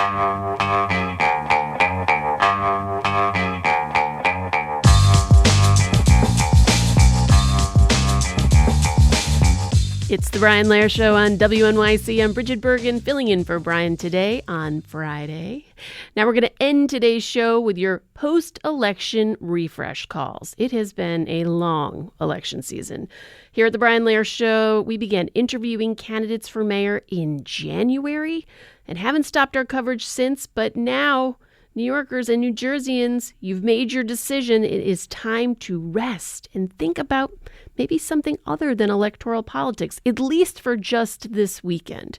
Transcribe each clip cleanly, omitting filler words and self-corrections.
It's the Brian Lehrer Show on WNYC. I'm Bridget Bergen, filling in for Brian today on Friday. Now we're going to end today's show with your post-election refresh calls. It has been a long election season. Here at the Brian Lehrer Show, we began interviewing candidates for mayor in January and haven't stopped our coverage since, but now New Yorkers and New Jerseyans, you've made your decision. It is time to rest and think about maybe something other than electoral politics, at least for just this weekend.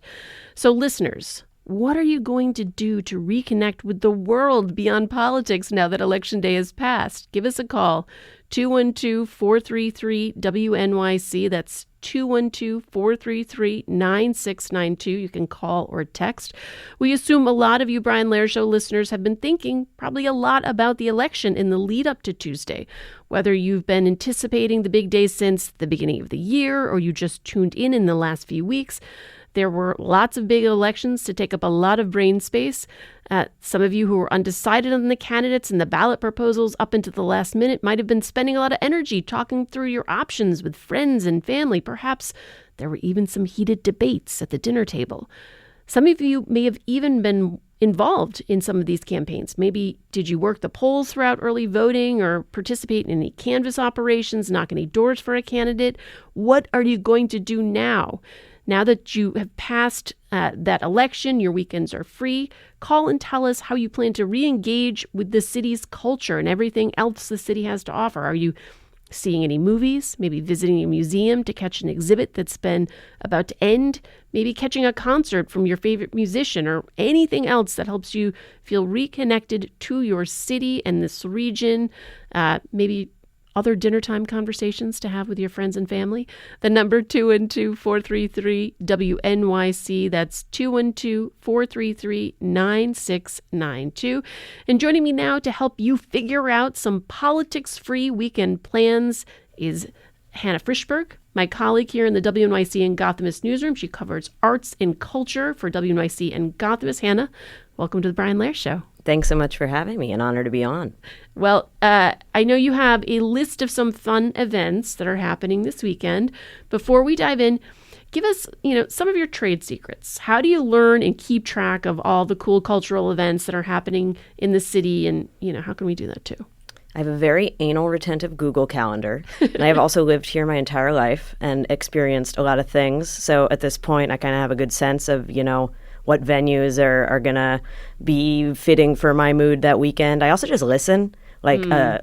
So listeners, what are you going to do to reconnect with the world beyond politics now that Election Day has passed? Give us a call, 212-433-WNYC. That's 212-433-9692. You can call or text. We assume a lot of you Brian Lehrer Show listeners have been thinking probably a lot about the election in the lead up to Tuesday. Whether you've been anticipating the big days since the beginning of the year or you just tuned in the last few weeks, there were lots of big elections to take up a lot of brain space. Some of you who were undecided on the candidates and the ballot proposals up into the last minute might have been spending a lot of energy talking through your options with friends and family. Perhaps there were even some heated debates at the dinner table. Some of you may have even been involved in some of these campaigns. Maybe did you work the polls throughout early voting or participate in any canvass operations, knock any doors for a candidate? What are you going to do now? Now that you have passed that election, your weekends are free. Call and tell us how you plan to re-engage with the city's culture and everything else the city has to offer. Are you seeing any movies, maybe visiting a museum to catch an exhibit that's been about to end, maybe catching a concert from your favorite musician or anything else that helps you feel reconnected to your city and this region, maybe other dinner time conversations to have with your friends and family. The number 212-433-WNYC. That's 212-433-9692. And joining me now to help you figure out some politics-free weekend plans is Hannah Frishberg, my colleague here in the WNYC and Gothamist newsroom. She covers arts and culture for WNYC and Gothamist. Hannah, welcome to the Brian Lehrer Show. Thanks so much for having me. An honor to be on. Well, I know you have a list of some fun events that are happening this weekend. Before we dive in, give us, some of your trade secrets. How do you learn and keep track of all the cool cultural events that are happening in the city? And, how can we do that too? I have a very anal retentive Google Calendar, and I have also lived here my entire life and experienced a lot of things. So at this point, I kind of have a good sense of, what venues are going to be fitting for my mood that weekend. I also just listen. A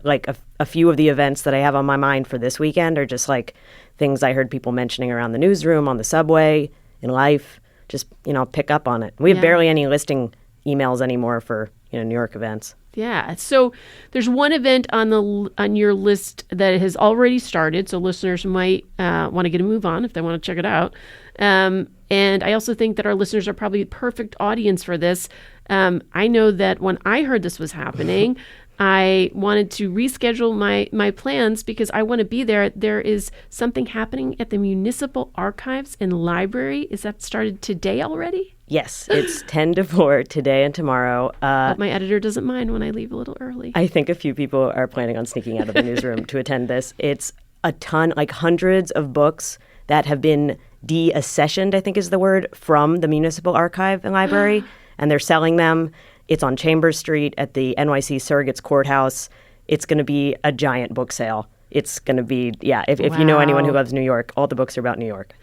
few of the events that I have on my mind for this weekend are just like things I heard people mentioning around the newsroom, on the subway, in life. Just, pick up on it. We have barely any listing emails anymore for, New York events. Yeah. So there's one event on your list that has already started. So listeners might want to get a move on if they want to check it out. And I also think that our listeners are probably the perfect audience for this. I know that when I heard this was happening, I wanted to reschedule my plans because I want to be there. There is something happening at the Municipal Archives and Library. Is that started today already? Yes, it's 10 to 4 today and tomorrow. But my editor doesn't mind when I leave a little early. I think a few people are planning on sneaking out of the newsroom to attend this. It's a ton, like hundreds of books that have been deaccessioned, I think is the word, from the Municipal Archive and Library, and they're selling them. It's on Chambers Street at the NYC Surrogates Courthouse. It's going to be a giant book sale. It's going to be, if you know anyone who loves New York, all the books are about New York.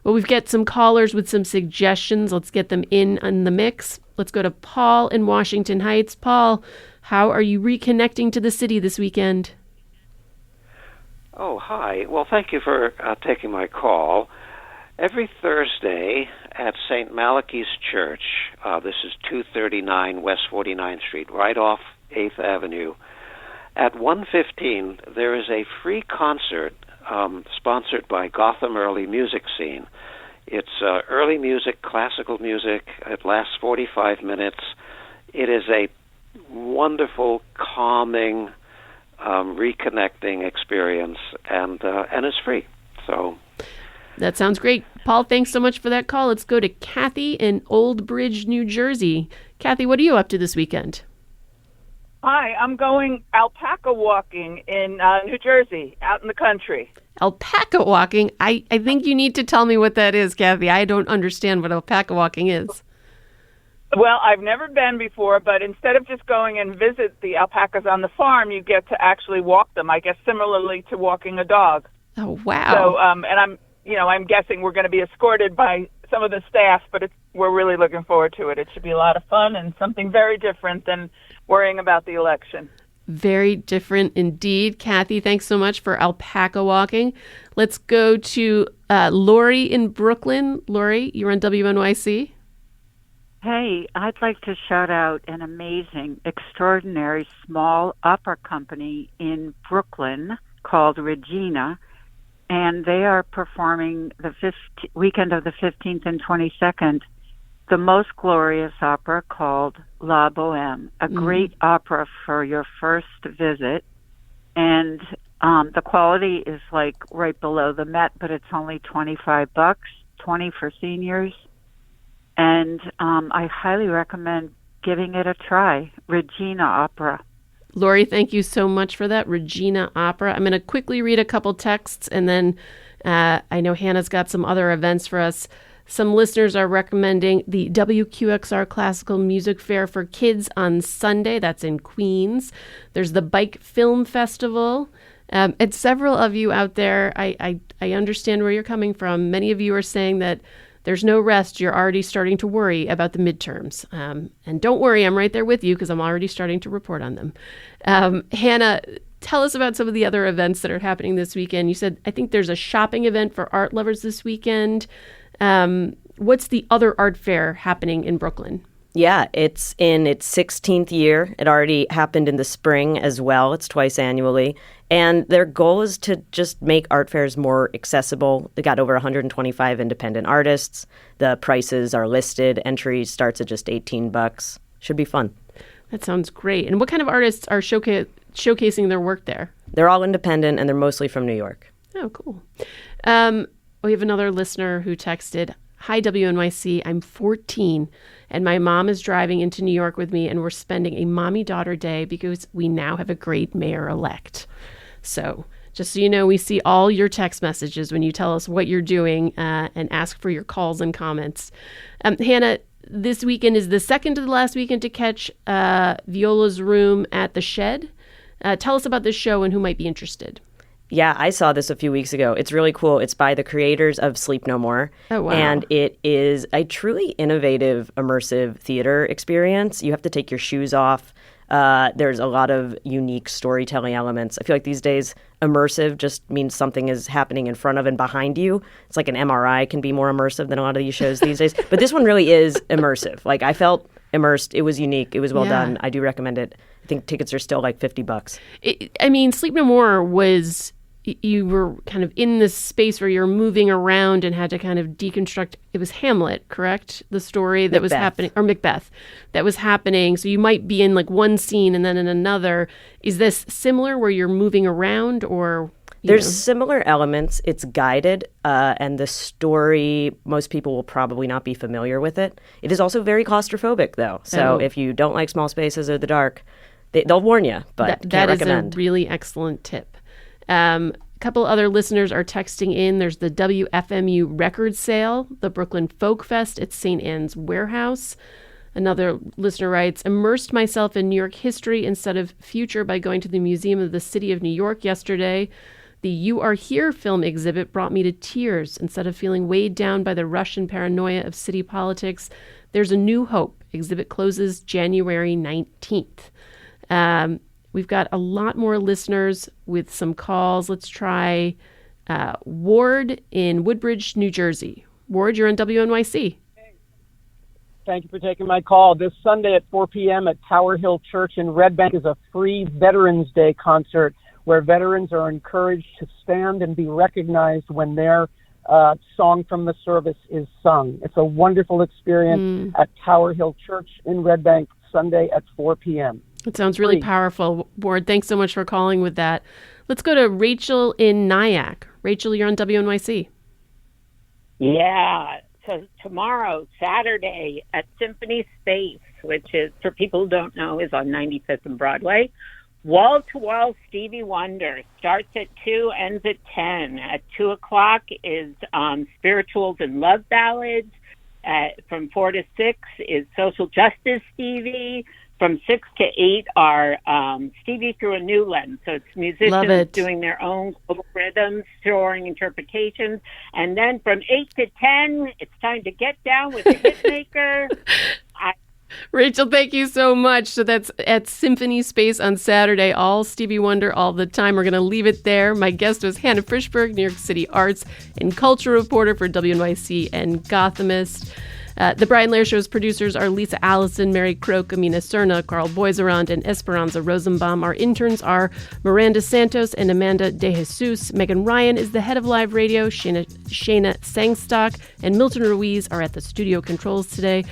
Well, we've got some callers with some suggestions. Let's get them in on the mix. Let's go to Paul in Washington Heights. Paul, how are you reconnecting to the city this weekend? Oh, hi. Well, thank you for taking my call. Every Thursday at St. Malachy's Church, this is 239 West 49th Street, right off 8th Avenue, at 1:15, there is a free concert sponsored by Gotham Early Music Scene. It's early music, classical music. It lasts 45 minutes. It is a wonderful, calming, reconnecting experience, and it's free. So that sounds great. Paul, thanks so much for that call. Let's go to Kathy in Old Bridge, New Jersey. Kathy, what are you up to this weekend? Hi, I'm going alpaca walking in New Jersey, out in the country. Alpaca walking? I think you need to tell me what that is, Kathy. I don't understand what alpaca walking is. Well, I've never been before, but instead of just going and visit the alpacas on the farm, you get to actually walk them, I guess similarly to walking a dog. Oh, wow. So, and I'm guessing we're going to be escorted by some of the staff, but we're really looking forward to it. It should be a lot of fun and something very different than worrying about the election. Very different indeed. Kathy, thanks so much for alpaca walking. Let's go to Lori in Brooklyn. Lori, you're on WNYC. Hey, I'd like to shout out an amazing, extraordinary small opera company in Brooklyn called Regina, and they are performing the weekend of the 15th and 22nd, the most glorious opera called La Bohème, a great opera for your first visit. And the quality is like right below the Met, but it's only $25, $20 for seniors. And I highly recommend giving it a try. Regina Opera. Lori, thank you so much for that. Regina Opera. I'm going to quickly read a couple texts, and then I know Hannah's got some other events for us. Some listeners are recommending the WQXR Classical Music Fair for Kids on Sunday. That's in Queens. There's the Bike Film Festival. And several of you out there, I understand where you're coming from. Many of you are saying that there's no rest. You're already starting to worry about the midterms. And don't worry, I'm right there with you because I'm already starting to report on them. Hannah, tell us about some of the other events that are happening this weekend. You said, I think there's a shopping event for art lovers this weekend. What's the other art fair happening in Brooklyn? Yeah, it's in its 16th year. It already happened in the spring as well. It's twice annually. And their goal is to just make art fairs more accessible. They got over 125 independent artists. The prices are listed. Entry starts at just $18. Should be fun. That sounds great. And what kind of artists are showcasing their work there? They're all independent, and they're mostly from New York. Oh, cool. We have another listener who texted, Hi, WNYC. I'm 14, and my mom is driving into New York with me, and we're spending a mommy-daughter day because we now have a great mayor-elect. So just so you know, we see all your text messages when you tell us what you're doing and ask for your calls and comments. Hannah, this weekend is the second to the last weekend to catch Viola's Room at the Shed. Tell us about this show and who might be interested. Yeah, I saw this a few weeks ago. It's really cool. It's by the creators of Sleep No More. Oh, wow. And it is a truly innovative, immersive theater experience. You have to take your shoes off. There's a lot of unique storytelling elements. I feel like these days, immersive just means something is happening in front of and behind you. It's like an MRI can be more immersive than a lot of these shows these days. But this one really is immersive. Like, I felt immersed. It was unique. It was well done. I do recommend it. I think tickets are still like $50. Sleep No More was... You were kind of in this space where you're moving around and had to kind of deconstruct. It was Hamlet, correct? The story that was happening, or Macbeth, that was happening. So you might be in like one scene and then in another. Is this similar where you're moving around or? There's similar elements. It's guided, and the story, most people will probably not be familiar with it. It is also very claustrophobic, though. So if you don't like small spaces or the dark, they'll warn you, but can't recommend. That is a really excellent tip. A couple other listeners are texting in. There's the WFMU record sale, the Brooklyn Folk Fest at St. Anne's Warehouse. Another listener writes, immersed myself in New York history instead of future by going to the Museum of the City of New York yesterday. The You Are Here film exhibit brought me to tears. Instead of feeling weighed down by the rush and paranoia of city politics, there's a new hope. Exhibit closes January 19th. We've got a lot more listeners with some calls. Let's try Ward in Woodbridge, New Jersey. Ward, you're on WNYC. Thank you for taking my call. This Sunday at 4 p.m. at Tower Hill Church in Red Bank is a free Veterans Day concert where veterans are encouraged to stand and be recognized when their song from the service is sung. It's a wonderful experience at Tower Hill Church in Red Bank, Sunday at 4 p.m. It sounds really powerful, Ward. Thanks so much for calling with that. Let's go to Rachel in Nyack. Rachel, you're on WNYC. Yeah. So tomorrow, Saturday, at Symphony Space, which is, for people who don't know, is on 95th and Broadway. Wall to Wall Stevie Wonder starts at 2, ends at 10. At 2 o'clock is Spirituals and Love Ballads. From 4 to 6 is Social Justice Stevie. From 6 to 8 are Stevie Through a New Lens. So it's musicians doing their own global rhythms, touring interpretations. And then from 8 to 10, it's time to get down with the hitmaker. Rachel, thank you so much. So that's at Symphony Space on Saturday, all Stevie Wonder all the time. We're going to leave it there. My guest was Hannah Frishberg, New York City arts and culture reporter for WNYC and Gothamist. The Brian Lehrer Show's producers are Lisa Allison, Mary Croak, Amina Serna, Carl Boiserand, and Esperanza Rosenbaum. Our interns are Miranda Santos and Amanda De Jesus. Megan Ryan is the head of live radio. Shayna Sangstock and Milton Ruiz are at the studio controls today.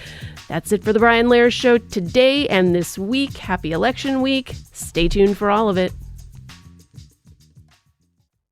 That's it for the Brian Lehrer Show today and this week. Happy election week. Stay tuned for all of it.